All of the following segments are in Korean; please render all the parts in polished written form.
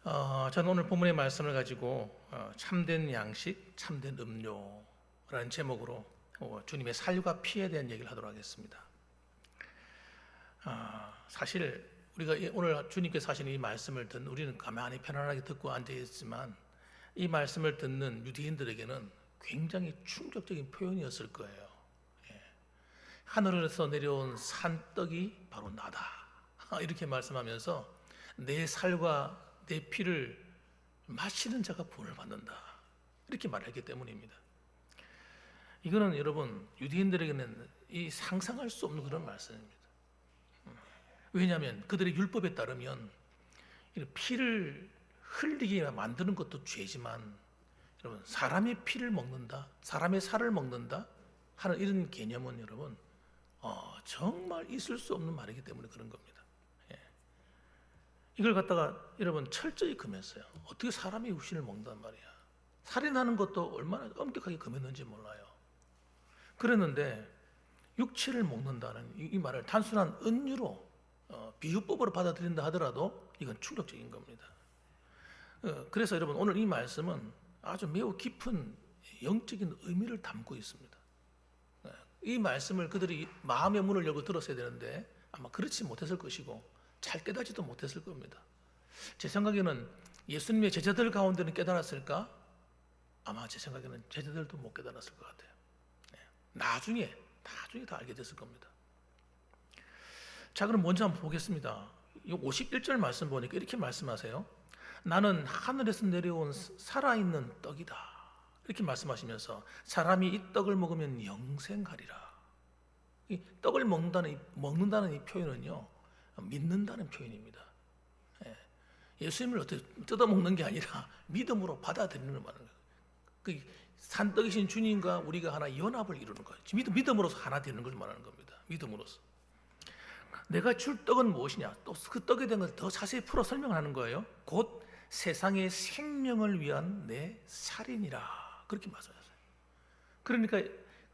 저는 오늘 본문의 말씀을 가지고 참된 양식, 참된 음료라는 제목으로 주님의 살과 피에 대한 얘기를 하도록 하겠습니다. 사실 우리가 오늘 주님께서 하시는 이 말씀을 듣는 우리는 가만히 편안하게 듣고 앉아있지만 이 말씀을 듣는 유대인들에게는 굉장히 충격적인 표현이었을 거예요. 하늘에서 내려온 산떡이 바로 나다, 이렇게 말씀하면서 내 살과 내 피를 마시는 자가 구원을 받는다, 이렇게 말했기 때문입니다. 이거는 여러분 유대인들에게는 이 상상할 수 없는 그런 말씀입니다. 왜냐하면 그들의 율법에 따르면 피를 흘리게 만드는 것도 죄지만, 여러분 사람의 피를 먹는다, 사람의 살을 먹는다 하는 이런 개념은 여러분 정말 있을 수 없는 말이기 때문에 그런 겁니다. 이걸 갖다가 여러분 철저히 금했어요. 어떻게 사람의 육신을 먹는단 말이야. 살인하는 것도 얼마나 엄격하게 금했는지 몰라요. 그랬는데 육체를 먹는다는 이 말을 단순한 은유로 비유법으로 받아들인다 하더라도 이건 충격적인 겁니다. 그래서 여러분 오늘 이 말씀은 아주 매우 깊은 영적인 의미를 담고 있습니다. 이 말씀을 그들이 마음의 문을 열고 들었어야 되는데 아마 그렇지 못했을 것이고 잘 깨닫지도 못했을 겁니다. 제 생각에는 예수님의 제자들 가운데는 깨달았을까? 아마 제 생각에는 제자들도 못 깨달았을 것 같아요. 나중에 다 알게 됐을 겁니다. 자, 그럼 먼저 한번 보겠습니다. 51절 말씀 보니까 이렇게 말씀하세요. 나는 하늘에서 내려온 살아있는 떡이다, 이렇게 말씀하시면서 사람이 이 떡을 먹으면 영생하리라. 이 떡을 먹는다는 이 표현은요, 믿는다는 표현입니다. 예수님을 어떻게 뜯어먹는 게 아니라 믿음으로 받아들이는 말이에요. 그 산떡이신 주님과 우리가 하나 연합을 이루는 거예요. 믿음으로서 하나 되는 걸 말하는 겁니다. 믿음으로서. 내가 줄 떡은 무엇이냐? 또 그 떡에 대한 것을 더 자세히 풀어 설명하는 거예요. 곧 세상의 생명을 위한 내 살이니라, 그렇게 말씀하셨어요. 그러니까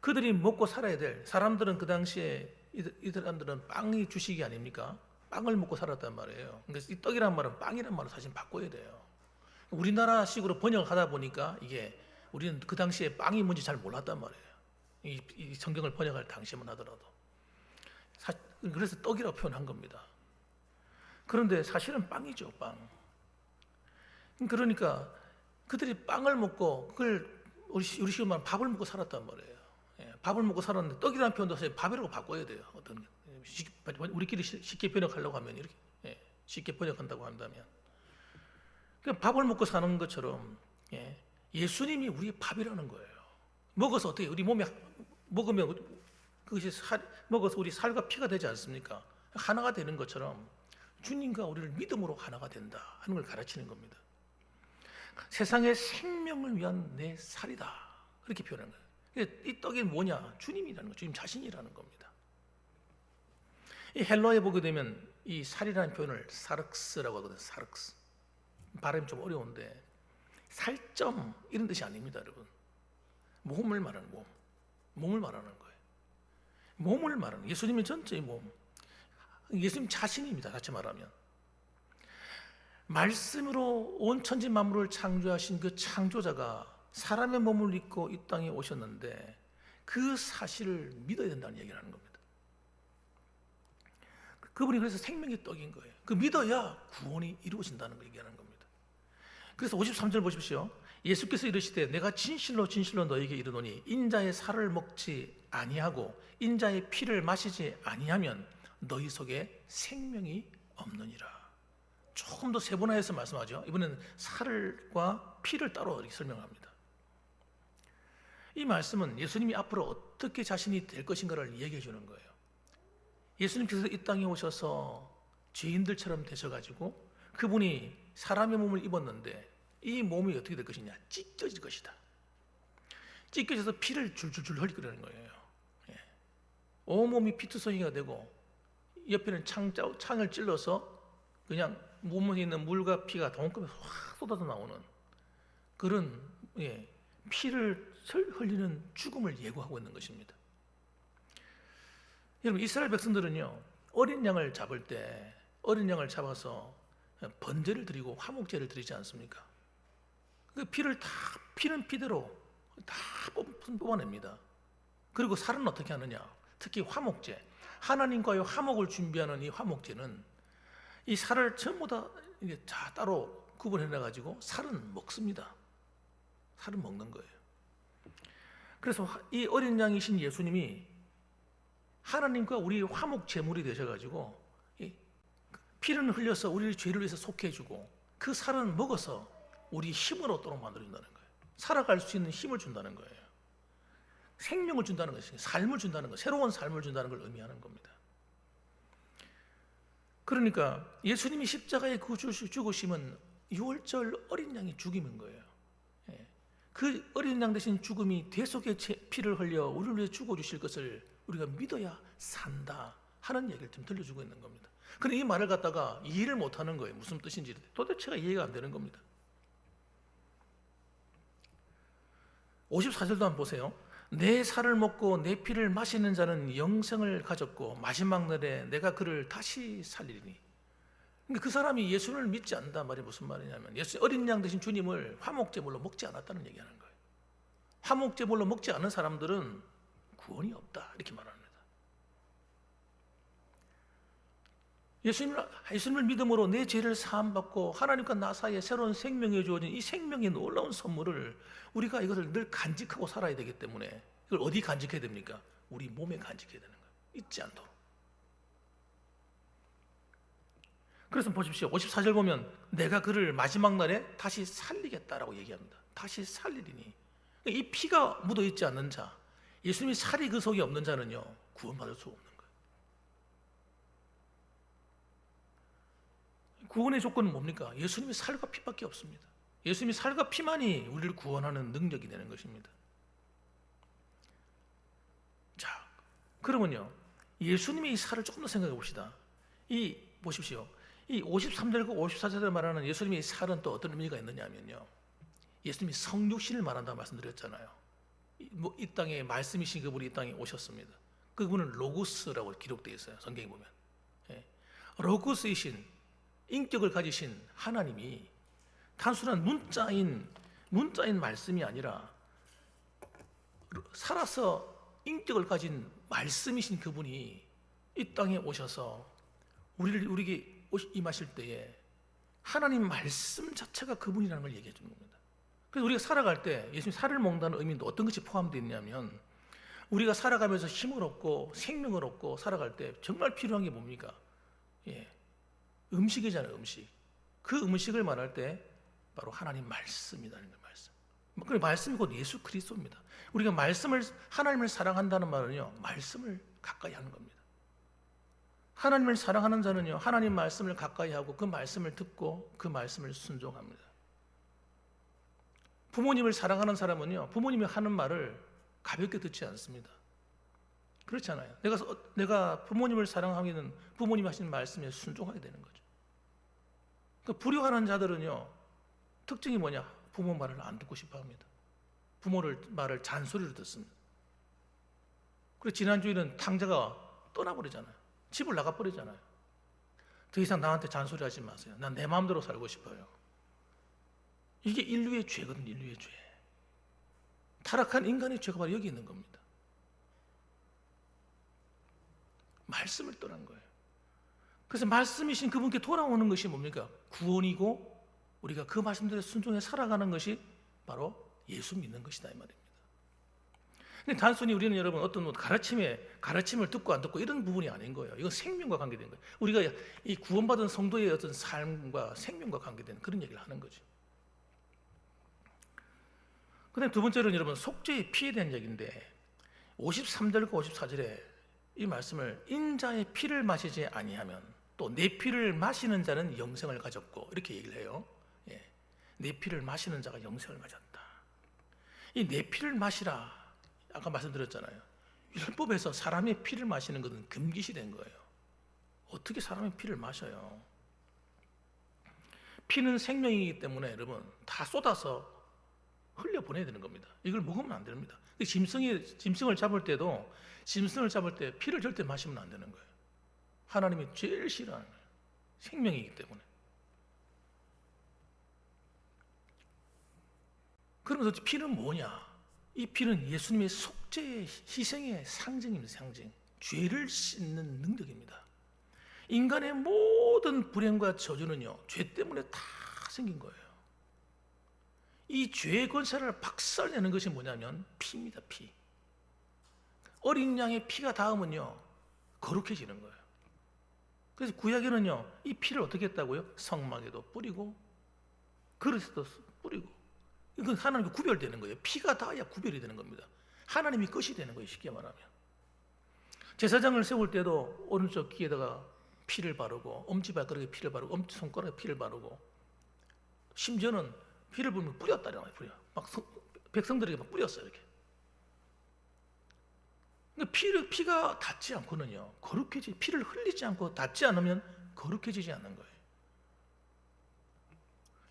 그들이 먹고 살아야 될 사람들은, 그 당시에 이 사람들은 빵이 주식이 아닙니까? 빵을 먹고 살았단 말이에요. 그래서 이 떡이란 말은 빵이란 말로 사실 바꿔야 돼요. 우리나라식으로 번역을 하다 보니까 이게 우리는 그 당시에 빵이 뭔지 잘 몰랐단 말이에요. 이 성경을 번역할 당시만 하더라도. 그래서 떡이라고 표현한 겁니다. 그런데 사실은 빵이죠, 빵. 그러니까 그들이 빵을 먹고 그걸 우리 식으로 말하면 밥을 먹고 살았단 말이에요. 밥을 먹고 살았는데 떡이라는 표현도 사실 밥이라고 바꿔야 돼요. 우리끼리 쉽게 번역하려고 하면 이렇게 쉽게 번역한다고 한다면, 그러니까 밥을 먹고 사는 것처럼 예수님이 우리의 밥이라는 거예요. 먹어서 어떻게 우리 몸에 먹으면 그것이 먹어서 우리 살과 피가 되지 않습니까? 하나가 되는 것처럼 주님과 우리를 믿음으로 하나가 된다 하는 걸 가르치는 겁니다. 세상의 생명을 위한 내 살이다, 그렇게 표현하는 거예요. 이 떡이 뭐냐? 주님이라는 거예요. 주님 자신이라는 겁니다. 이 헬라어에 보게 되면 이 살이라는 표현을 사르크스라고 하거든요. 사르크스. 발음이 좀 어려운데 살점 이런 뜻이 아닙니다, 여러분. 몸을 말하는 몸을 말하는 거예요. 몸을 말하는, 예수님의 전체의 몸, 예수님 자신입니다. 다시 말하면 말씀으로 온 천지 만물을 창조하신 그 창조자가 사람의 몸을 입고 이 땅에 오셨는데 그 사실을 믿어야 된다는 얘기를 하는 겁니다. 그분이 그래서 생명의 떡인 거예요. 그 믿어야 구원이 이루어진다는 걸 얘기하는 겁니다. 그래서 53절 보십시오. 예수께서 이르시되 내가 진실로 진실로 너에게 이르노니 인자의 살을 먹지 아니하고 인자의 피를 마시지 아니하면 너희 속에 생명이 없느니라. 조금 더 세분화해서 말씀하죠. 이번에는 살과 피를 따로 이렇게 설명합니다. 이 말씀은 예수님이 앞으로 어떻게 자신이 될 것인가를 얘기해 주는 거예요. 예수님께서 이 땅에 오셔서 죄인들처럼 되셔가지고 그분이 사람의 몸을 입었는데 이 몸이 어떻게 될 것이냐? 찢겨질 것이다. 찢겨져서 피를 줄줄줄 흘리려는 거예요. 온몸이 피투성이가 되고 옆에는 창을 찔러서 그냥 몸에 있는 물과 피가 동급에 확 쏟아져 나오는 그런 피를 흘리는 죽음을 예고하고 있는 것입니다. 여러분, 이스라엘 백성들은요, 어린 양을 잡을 때 어린 양을 잡아서 번제를 드리고 화목제를 드리지 않습니까? 그 피를 다 피는 피대로 다 뽑아냅니다. 그리고 살은 어떻게 하느냐? 특히 화목제, 하나님과의 화목을 준비하는 이 화목제는 이 살을 전부 다 이게 다 따로 구분해내 가지고 살은 먹습니다. 살은 먹는 거예요. 그래서 이 어린 양이신 예수님이 하나님과 우리 화목 제물이 되셔가지고 피를 흘려서 우리 죄를 위해서 속해주고 그 살은 먹어서 우리 힘을 얻도록 만들어준다는 거예요. 살아갈 수 있는 힘을 준다는 거예요. 생명을 준다는 것이 삶을 준다는 것, 새로운 삶을 준다는 걸 의미하는 겁니다. 그러니까 예수님이 십자가에 죽으심은 유월절 어린 양의 죽임인 거예요. 그 어린 양 대신 죽음이 대속의 피를 흘려 우리를 위해 죽어주실 것을 우리가 믿어야 산다 하는 얘기를 좀 들려주고 있는 겁니다. 그런데 이 말을 갖다가 이해를 못하는 거예요. 무슨 뜻인지 도대체가 이해가 안 되는 겁니다. 54절도 한번 보세요. 내 살을 먹고 내 피를 마시는 자는 영생을 가졌고 마지막 날에 내가 그를 다시 살리리니. 그러니까 그 사람이 예수를 믿지 않는다 말이 무슨 말이냐면 어린 양 대신 주님을 화목제물로 먹지 않았다는 얘기하는 거예요. 화목제물로 먹지 않은 사람들은 구원이 없다 이렇게 말합니다. 예수님을 믿음으로 내 죄를 사함받고 하나님과 나 사이에 새로운 생명이 주어진 이 생명의 놀라운 선물을 우리가 이것을 늘 간직하고 살아야 되기 때문에 이걸 어디 간직해야 됩니까? 우리 몸에 간직해야 되는 거예요. 잊지 않도록. 그래서 보십시오. 54절 보면 내가 그를 마지막 날에 다시 살리겠다라고 얘기합니다. 다시 살리리니. 이 피가 묻어있지 않는 자, 예수님이 살이 그 속에 없는 자는요 구원받을 수 없는 거예요. 구원의 조건은 뭡니까? 예수님의 살과 피밖에 없습니다. 예수님의 살과 피만이 우리를 구원하는 능력이 되는 것입니다. 자, 그러면요 예수님의 이 살을 조금 더 생각해 봅시다. 보십시오. 이 53절과 54절을 말하는 예수님의 살은 또 어떤 의미가 있느냐면요, 예수님이 성육신을 말한다고 말씀드렸잖아요. 이 땅에 말씀이신 그분이 이 땅에 오셨습니다. 그분은 로고스라고 기록되어 있어요. 성경에 보면 로고스이신 인격을 가지신 하나님이 단순한 문자인 말씀이 아니라 살아서 인격을 가진 말씀이신 그분이 이 땅에 오셔서 우리에게 임하실 때에 하나님 말씀 자체가 그분이라는 걸 얘기해 주는 겁니다. 그래서 우리가 살아갈 때 예수님 살을 먹는다는 의미도 어떤 것이 포함되어 있냐면 우리가 살아가면서 힘을 얻고 생명을 얻고 살아갈 때 정말 필요한 게 뭡니까? 음식이잖아요. 음식. 그 음식을 말할 때 바로 하나님 말씀이라는 거예요. 말씀. 그 말씀이 곧 예수 그리스도입니다. 우리가 하나님을 사랑한다는 말은요 말씀을 가까이 하는 겁니다. 하나님을 사랑하는 자는요 하나님 말씀을 가까이 하고 그 말씀을 듣고 그 말씀을 순종합니다. 부모님을 사랑하는 사람은요 부모님이 하는 말을 가볍게 듣지 않습니다. 그렇잖아요. 내가 부모님을 사랑하기는 부모님이 하시는 말씀에 순종하게 되는 거죠. 그 불효하는 자들은요 특징이 뭐냐? 부모 말을 안 듣고 싶어 합니다. 부모를 말을 잔소리로 듣습니다. 그리고 지난주에는 탕자가 떠나버리잖아요. 집을 나가버리잖아요. 더 이상 나한테 잔소리 하지 마세요. 난 내 마음대로 살고 싶어요. 이게 인류의 죄거든요. 인류의 죄. 타락한 인간의 죄가 바로 여기 있는 겁니다. 말씀을 떠난 거예요. 그래서 말씀이신 그분께 돌아오는 것이 뭡니까? 구원이고 우리가 그 말씀대로 순종해 살아가는 것이 바로 예수 믿는 것이다 이 말입니다. 근데 단순히 우리는 여러분 어떤 가르침을 듣고 안 듣고 이런 부분이 아닌 거예요. 이건 생명과 관계된 거예요. 우리가 이 구원받은 성도의 어떤 삶과 생명과 관계된 그런 얘기를 하는 거죠. 그다음 두 번째로는 여러분 속죄의 피에 대한 얘기인데 53절과 54절에 이 말씀을 인자의 피를 마시지 아니하면 또 내 피를 마시는 자는 영생을 가졌고 이렇게 얘기를 해요. 내 피를 마시는 자가 영생을 가졌다. 이 내 피를 마시라 아까 말씀드렸잖아요. 율법에서 사람의 피를 마시는 것은 금기시된 거예요. 어떻게 사람의 피를 마셔요? 피는 생명이기 때문에 여러분 다 쏟아서 흘려보내야 되는 겁니다. 이걸 먹으면 안 됩니다. 짐승을 잡을 때도 짐승을 잡을 때 피를 절대 마시면 안 되는 거예요. 하나님이 제일 싫어하는 거예요. 생명이기 때문에. 그러면서 피는 뭐냐? 이 피는 예수님의 속죄의 희생의 상징입니다. 상징. 죄를 씻는 능력입니다. 인간의 모든 불행과 저주는요, 죄 때문에 다 생긴 거예요. 이 죄의 권세를 박살내는 것이 뭐냐면 피입니다. 피. 어린 양의 피가 닿으면요, 거룩해지는 거예요. 그래서 구약에는요, 이 피를 어떻게 했다고요? 성막에도 뿌리고 그릇에도 뿌리고. 이건 하나님과 구별되는 거예요. 피가 닿아야 구별이 되는 겁니다. 하나님이 끝이 되는 거예요. 쉽게 말하면. 제사장을 세울 때도 오른쪽 귀에다가 피를 바르고, 엄지발가락에 피를 바르고, 엄지손가락에 피를 바르고, 심지어는 피를 부으면 뿌렸다는 거예요. 막 백성들에게 막 뿌렸어요. 이렇게. 피가 닿지 않고는요, 피를 흘리지 않고 닿지 않으면 거룩해지지 않는 거예요.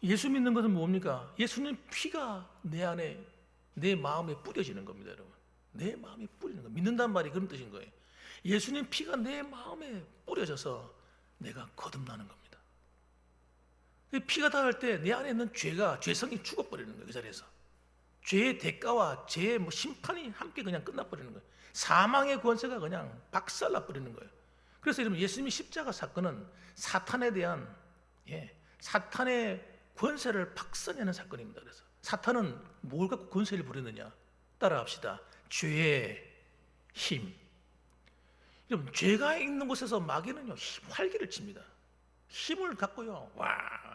예수 믿는 것은 뭡니까? 예수님 피가 내 안에, 내 마음에 뿌려지는 겁니다, 여러분. 내 마음에 뿌리는 거. 믿는다는 말이 그런 뜻인 거예요. 예수님 피가 내 마음에 뿌려져서 내가 거듭나는 겁니다. 피가 닿을 때 내 안에 있는 죄성이 죽어버리는 거예요, 그 자리에서. 죄의 대가와 죄의 심판이 함께 그냥 끝나버리는 거예요. 사망의 권세가 그냥 박살나버리는 거예요. 그래서 여러분, 예수님의 십자가 사건은 사탄에 대한, 사탄의 권세를 박살내는 사건입니다. 그래서 사탄은 뭘 갖고 권세를 부리느냐? 따라합시다. 죄의 힘. 여러분, 죄가 있는 곳에서 마귀는요, 활기를 칩니다. 힘을 갖고요,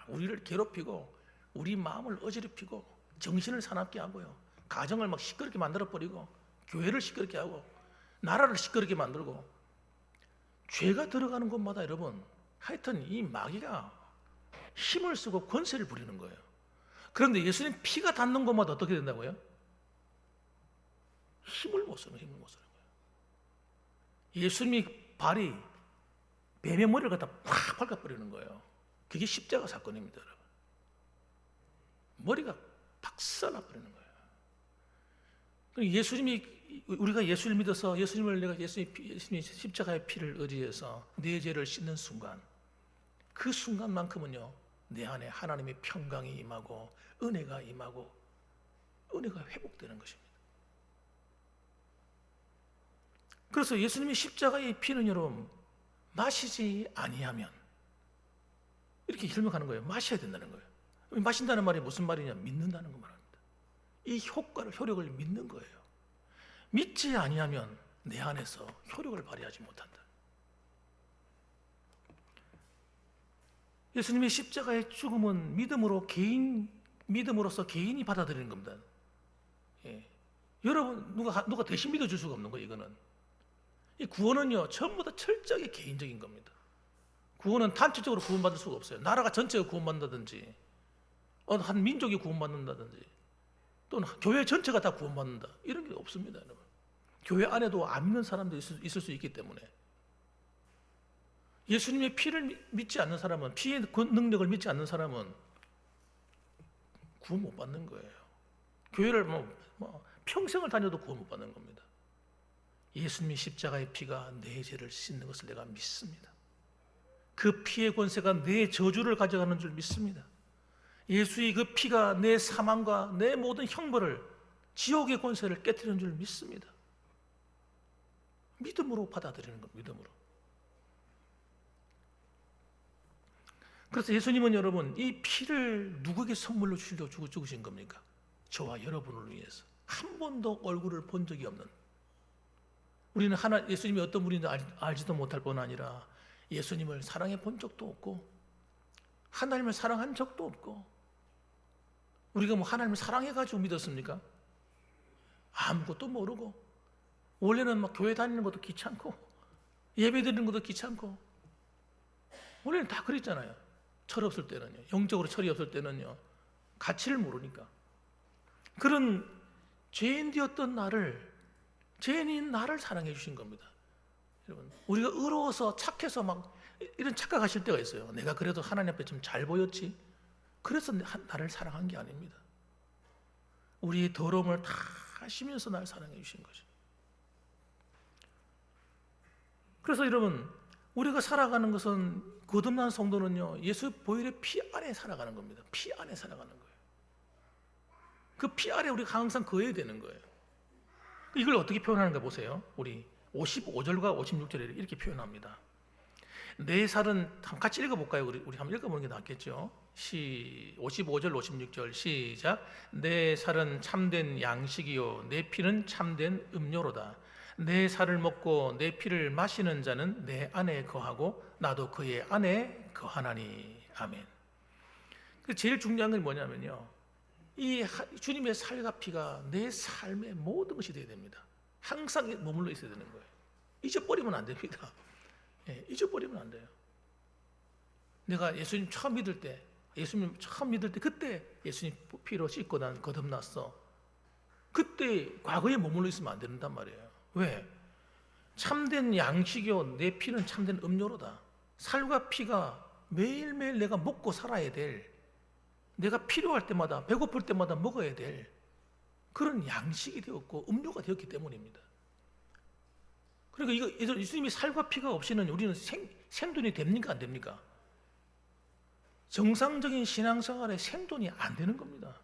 우리를 괴롭히고, 우리 마음을 어지럽히고, 정신을 사납게 하고요, 가정을 막 시끄럽게 만들어버리고, 교회를 시끄럽게 하고, 나라를 시끄럽게 만들고, 죄가 들어가는 곳마다 여러분, 하여튼 이 마귀가 힘을 쓰고 권세를 부리는 거예요. 그런데 예수님 피가 닿는 곳마다 어떻게 된다고요? 힘을 못 쓰는 거예요. 예수님이 발이 뱀의 머리를 갖다 팍 밟아버리는 거예요. 그게 십자가 사건입니다, 여러분. 머리가 박살나버리는 거예요. 우리가 예수를 믿어서 예수님이 십자가의 피를 의지해서 내 죄를 씻는 순간, 그 순간만큼은요, 내 안에 하나님의 평강이 임하고 은혜가 임하고 은혜가 회복되는 것입니다. 그래서 예수님의 십자가의 피는 여러분, 마시지 아니하면, 이렇게 설명하는 거예요. 마셔야 된다는 거예요. 마신다는 말이 무슨 말이냐? 믿는다는 거 말합니다. 이 효력을 믿는 거예요. 믿지 아니하면 내 안에서 효력을 발휘하지 못한다. 예수님의 십자가의 죽음은 믿음으로써 개인이 받아들이는 겁니다. 여러분, 누가 대신 믿어줄 수가 없는 거예요, 이거는. 이 구원은요, 전부 다 철저하게 개인적인 겁니다. 구원은 단체적으로 구원받을 수가 없어요. 나라가 전체가 구원받는다든지, 한 민족이 구원받는다든지, 또는 교회 전체가 다 구원받는다, 이런 게 없습니다, 여러분. 교회 안에도 안 믿는 사람도 있을 수 있기 때문에. 예수님의 피를 믿지 않는 사람은, 피의 능력을 믿지 않는 사람은 구원 못 받는 거예요. 교회를 평생을 다녀도 구원 못 받는 겁니다. 예수님의 십자가의 피가 내 죄를 씻는 것을 내가 믿습니다. 그 피의 권세가 내 저주를 가져가는 줄 믿습니다. 예수의 그 피가 내 사망과 내 모든 형벌을, 지옥의 권세를 깨뜨리는 줄 믿습니다. 믿음으로 받아들이는 것, 믿음으로. 그래서 예수님은 여러분, 이 피를 누구에게 선물로 주시려고 죽으신 겁니까? 저와 여러분을 위해서. 한 번도 얼굴을 본 적이 없는, 우리는 예수님이 어떤 분인지 알지도 못할 뿐 아니라 예수님을 사랑해 본 적도 없고, 하나님을 사랑한 적도 없고, 우리가 하나님을 사랑해가지고 믿었습니까? 아무것도 모르고, 원래는 교회 다니는 것도 귀찮고, 예배 드리는 것도 귀찮고, 원래는 다 그랬잖아요. 철없을 때는요, 영적으로 철이 없을 때는요, 가치를 모르니까. 그런 죄인 되었던 죄인인 나를 사랑해 주신 겁니다. 여러분, 우리가 의로워서 착해서 이런 착각하실 때가 있어요. 내가 그래도 하나님 앞에 좀 잘 보였지, 그래서 나를 사랑한 게 아닙니다. 우리의 더러움을 다 하시면서 나를 사랑해 주신 거죠. 그래서 여러분, 우리가 살아가는 것은, 거듭난 성도는요, 예수 보혈의 피 안에 살아가는 겁니다. 피 안에 살아가는 거예요. 그 피 아래 우리가 항상 거해야 되는 거예요. 이걸 어떻게 표현하는가 보세요. 우리 55절과 56절에 이렇게 표현합니다. 내 살은 같이 읽어볼까요? 우리 한번 읽어보는 게 낫겠죠. 55절 56절 시작. 내 살은 참된 양식이요 내 피는 참된 음료로다. 내 살을 먹고 내 피를 마시는 자는 내 안에 거하고 나도 그의 안에 거하나니. 아멘. 제일 중요한 건 뭐냐면요, 이 주님의 살과 피가 내 삶의 모든 것이 되어야 됩니다. 항상 머물러 있어야 되는 거예요. 잊어버리면 안 됩니다. 잊어버리면 안 돼요. 내가 예수님 처음 믿을 때 그때 예수님 피로 씻고 난 거듭났어. 그때 과거에 머물러 있으면 안 된단 말이에요. 왜? 참된 양식이요 내 피는 참된 음료로다. 살과 피가 매일매일 내가 먹고 살아야 될, 내가 필요할 때마다 배고플 때마다 먹어야 될 그런 양식이 되었고 음료가 되었기 때문입니다. 그러니까 이거 예수님이 살과 피가 없이는 우리는 생존이 됩니까 안 됩니까? 정상적인 신앙생활에 생존이 안 되는 겁니다.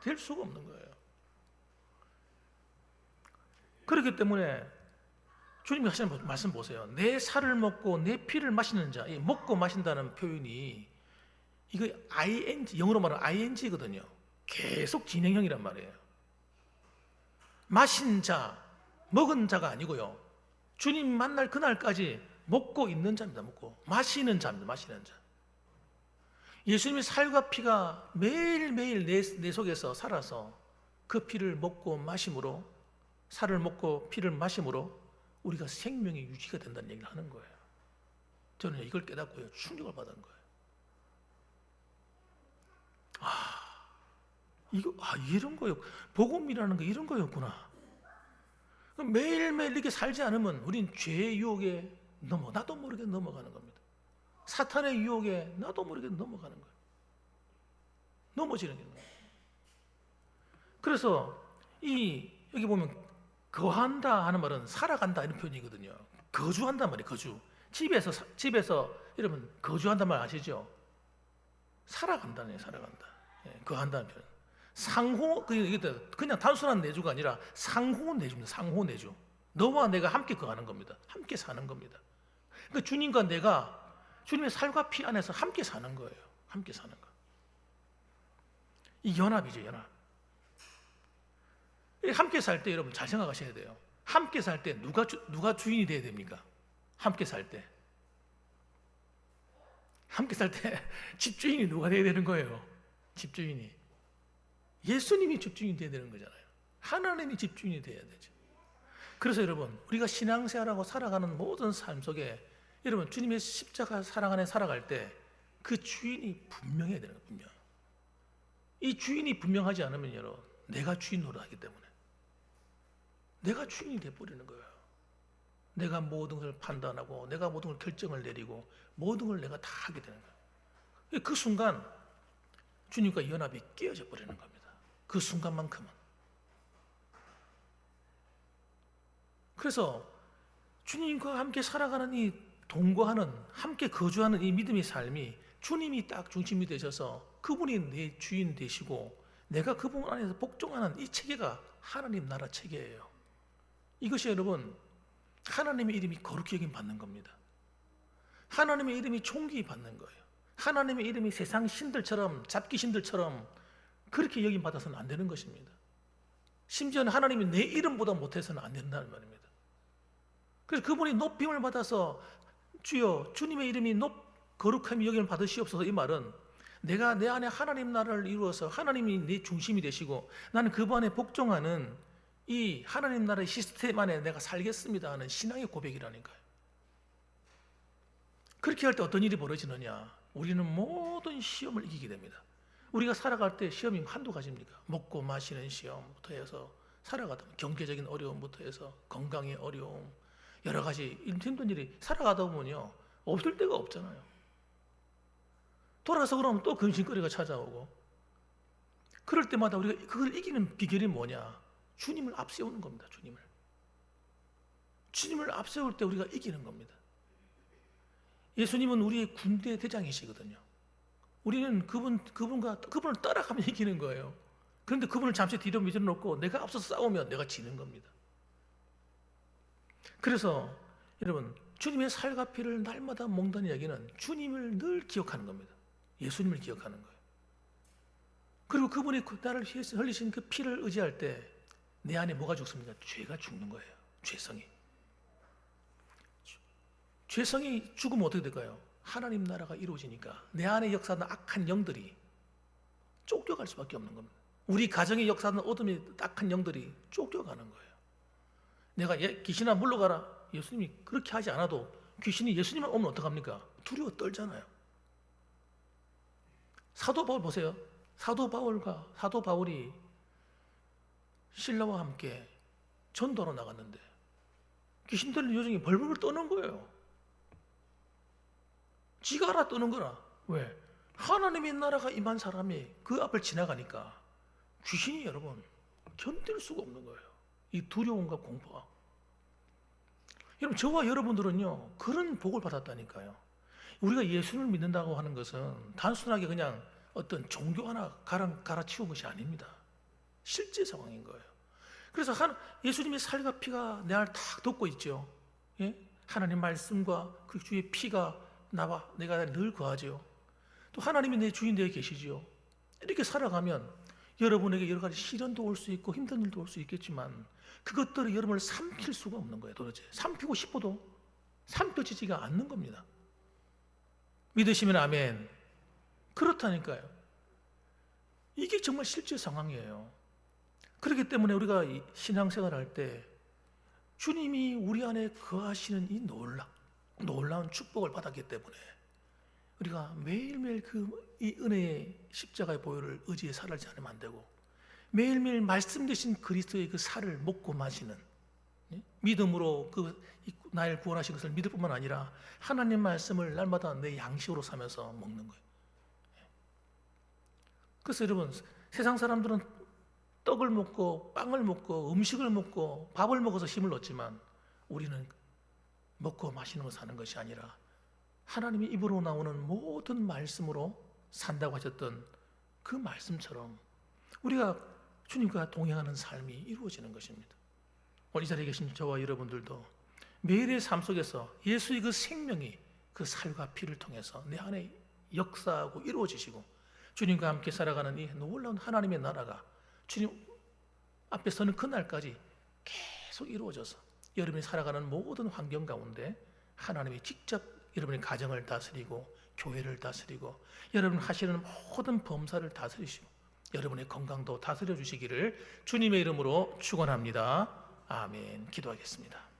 될 수가 없는 거예요. 그렇기 때문에 주님이 하시는 말씀 보세요. 내 살을 먹고 내 피를 마시는 자, 이 먹고 마신다는 표현이 이거 ing, 영어로 말하면 ing거든요. 계속 진행형이란 말이에요. 마신 자, 먹은 자가 아니고요. 주님 만날 그날까지 먹고 있는 자입니다. 먹고 마시는 자입니다. 마시는 자. 예수님의 살과 피가 매일매일 내 속에서 살아서 그 피를 먹고 마심으로, 살을 먹고 피를 마심으로 우리가 생명이 유지가 된다는 얘기를 하는 거예요. 저는 이걸 깨닫고요, 충격을 받은 거예요. 이런 거요. 복음이라는 게 이런 거였구나. 매일매일 이렇게 살지 않으면 우린 죄의 유혹에 나도 모르게 넘어가는 겁니다. 사탄의 유혹에 나도 모르게 넘어가는 거예요. 넘어지는 거예요. 그래서 여기 보면 거한다 하는 말은 살아간다 이런 표현이거든요. 거주한단 말이에요. 거주. 집에서 이러면 거주한단 말 아시죠? 살아간다네요. 살아간다. 거한다는 표현. 상호, 그냥 단순한 내주가 아니라 상호 내주입니다. 상호 내주. 너와 내가 함께 거하는 겁니다. 함께 사는 겁니다. 그러니까 주님과 내가 주님의 살과 피 안에서 함께 사는 거예요. 함께 사는 거. 이 연합이죠, 연합. 함께 살 때 여러분 잘 생각하셔야 돼요. 함께 살 때 누가 주인이 돼야 됩니까? 함께 살 때. 함께 살 때 집주인이 누가 돼야 되는 거예요? 집주인이. 예수님이 집주인이 돼야 되는 거잖아요. 하나님이 집주인이 돼야 되죠. 그래서 여러분, 우리가 신앙생활하고 살아가는 모든 삶 속에 여러분, 주님의 십자가 사랑 안에 살아갈 때 그 주인이 분명해야 되는 거예요. 분명. 이 주인이 분명하지 않으면 여러분, 내가 주인 노릇하기 때문에 내가 주인이 돼버리는 거예요. 내가 모든 걸 판단하고 내가 모든 걸 결정을 내리고 모든 걸 내가 다 하게 되는 거예요. 그 순간 주님과 연합이 깨어져 버리는 겁니다. 그 순간만큼은. 그래서 주님과 함께 살아가는 이 동거하는, 함께 거주하는 이 믿음의 삶이 주님이 딱 중심이 되셔서 그분이 내 주인 되시고 내가 그분 안에서 복종하는 이 체계가 하나님 나라 체계예요. 이것이 여러분 하나님의 이름이 거룩히 여김 받는 겁니다. 하나님의 이름이 존귀 받는 거예요. 하나님의 이름이 세상 신들처럼, 잡기 신들처럼 그렇게 여김 받아서는 안 되는 것입니다. 심지어는 하나님이 내 이름보다 못해서는 안 된다는 말입니다. 그래서 그분이 높임을 받아서 주여 주님의 이름이 거룩함이 여김을 받으시옵소서, 이 말은 내가 내 안에 하나님 나라를 이루어서 하나님이 내 중심이 되시고 나는 그분 안에 복종하는 이 하나님 나라의 시스템 안에 내가 살겠습니다 하는 신앙의 고백이라니까요. 그렇게 할 때 어떤 일이 벌어지느냐? 우리는 모든 시험을 이기게 됩니다. 우리가 살아갈 때 시험이 한두 가지입니까? 먹고 마시는 시험부터 해서 살아가다 보면 경제적인 어려움부터 해서 건강의 어려움, 여러 가지 힘든 일이 살아가다 보면요 없을 데가 없잖아요. 돌아서 그러면 또 근심거리가 찾아오고, 그럴 때마다 우리가 그걸 이기는 비결이 뭐냐? 주님을 앞세우는 겁니다. 주님을 앞세울 때 우리가 이기는 겁니다. 예수님은 우리의 군대 대장이시거든요. 우리는 그분을 따라가면 이기는 거예요. 그런데 그분을 잠시 뒤로 밀어놓고 내가 앞서서 싸우면 내가 지는 겁니다. 그래서 여러분, 주님의 살과 피를 날마다 먹는다는 이야기는 주님을 늘 기억하는 겁니다. 예수님을 기억하는 거예요. 그리고 그분이 나를 흘리신 그 피를 의지할 때 내 안에 뭐가 죽습니까? 죄가 죽는 거예요. 죄성이. 죄성이 죽으면 어떻게 될까요? 하나님 나라가 이루어지니까 내 안에 역사하는 악한 영들이 쫓겨갈 수밖에 없는 겁니다. 우리 가정의 역사하는 어둠의 악한 영들이 쫓겨가는 거예요. 내가 귀신아 물러가라, 예수님이 그렇게 하지 않아도 귀신이 예수님만 오면 어떡합니까? 두려워 떨잖아요. 사도 바울 보세요. 사도 바울이 신라와 함께 전도하러 나갔는데 귀신들은 요정이 벌벌 떠는 거예요. 지가 알아 떠는 거라. 왜? 하나님의 나라가 임한 사람이 그 앞을 지나가니까 귀신이 여러분 견딜 수가 없는 거예요. 이 두려움과 공포가. 여러분, 저와 여러분들은요 그런 복을 받았다니까요. 우리가 예수를 믿는다고 하는 것은 단순하게 그냥 어떤 종교 하나 갈아치운 것이 아닙니다. 실제 상황인 거예요. 그래서 예수님의 살과 피가 내 안을 탁 덮고 있죠. 예? 하나님 말씀과 그 주의 피가 나와 내가 늘 거하지요. 또 하나님이 내 주인 되어 계시지요. 이렇게 살아가면 여러분에게 여러 가지 시련도 올 수 있고 힘든 일도 올 수 있겠지만 그것들이 여러분을 삼킬 수가 없는 거예요. 도대체 삼키고 싶어도 삼켜지지가 않는 겁니다. 믿으시면 아멘. 그렇다니까요. 이게 정말 실제 상황이에요. 그렇기 때문에 우리가 신앙생활 할 때 주님이 우리 안에 거하시는 이 놀라운 축복을 받았기 때문에 우리가 매일매일 이 은혜의 십자가의 보혈을 의지해 살지 않으면 안 되고 매일매일 말씀 되신 그리스도의 그 살을 먹고 마시는 믿음으로 나를 구원하신 것을 믿을 뿐만 아니라 하나님 말씀을 날마다 내 양식으로 삼아서 먹는 거예요. 그래서 여러분, 세상 사람들은 떡을 먹고 빵을 먹고 음식을 먹고 밥을 먹어서 힘을 얻지만 우리는 먹고 마시는 거 사는 것이 아니라 하나님의 입으로 나오는 모든 말씀으로 산다고 하셨던 그 말씀처럼 우리가 주님과 동행하는 삶이 이루어지는 것입니다. 오늘 이 자리에 계신 저와 여러분들도 매일의 삶 속에서 예수의 그 생명이 그 살과 피를 통해서 내 안에 역사하고 이루어지시고 주님과 함께 살아가는 이 놀라운 하나님의 나라가 주님 앞에 서는 그날까지 계속 이루어져서 여러분이 살아가는 모든 환경 가운데 하나님이 직접 여러분의 가정을 다스리고 교회를 다스리고 여러분 하시는 모든 범사를 다스리시고 여러분의 건강도 다스려 주시기를 주님의 이름으로 축원합니다. 아멘. 기도하겠습니다.